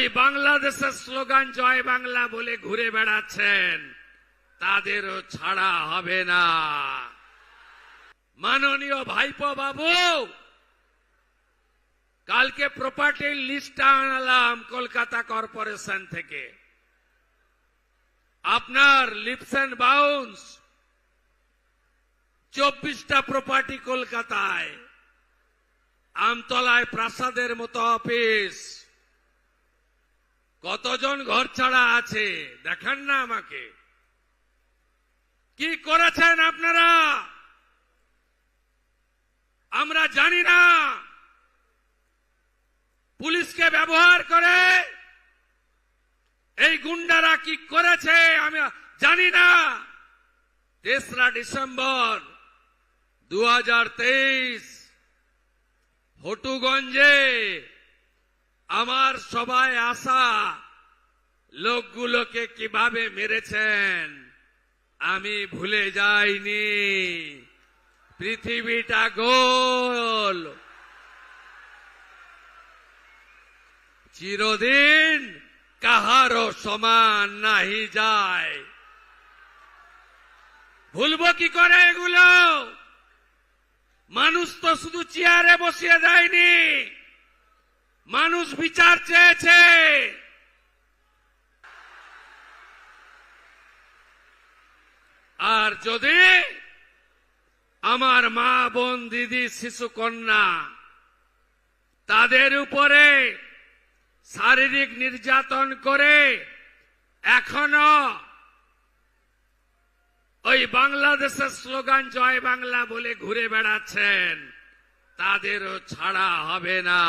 ওই বাংলাদেশের স্লোগান জয় বাংলা বলে ঘুরে বেড়াচ্ছেন, তাদেরও ছাড়া হবে না। মাননীয় ভাইপো বাবু, কালকে প্রপার্টির লিস্ট আনলাম কলকাতা কর্পোরেশন থেকে। আপনার লিপস এন্ড বাউন্স 24টা প্রপার্টি কলকাতায়, আমতলায় প্রাসাদের মতো অফিস, কতজন ঘর ছাড়া আছে দেখান না আমাকে। কি করেছেন আপনারা আমরা জানি না। পুলিশকে ব্যবহার করে এই গুন্ডারা কি করেছে আমি জানি না। 3রা ডিসেম্বর 2023 হটুগঞ্জে আমার সবাই আসা লোকগুলোকে কিভাবে মেরেছেন আমি ভুলে যাইনি। পৃথিবীটা গোল, চিরদিন কাহারও সমান নাহি যায়। ভুলবো কি করে এগুলো? মানুষ তো শুধু চেয়ারে বসিয়ে দেয়নি, মানুষ বিচার চেয়েছে। আর যদি আমার মা বোন দিদি শিশু কন্যা তাদের উপরে শারীরিক নির্যাতন করে এখনো ওই বাংলাদেশের স্লোগান জয় বাংলা বলে ঘুরে বেড়াচ্ছেন, তাদেরও ছাড়া হবে না।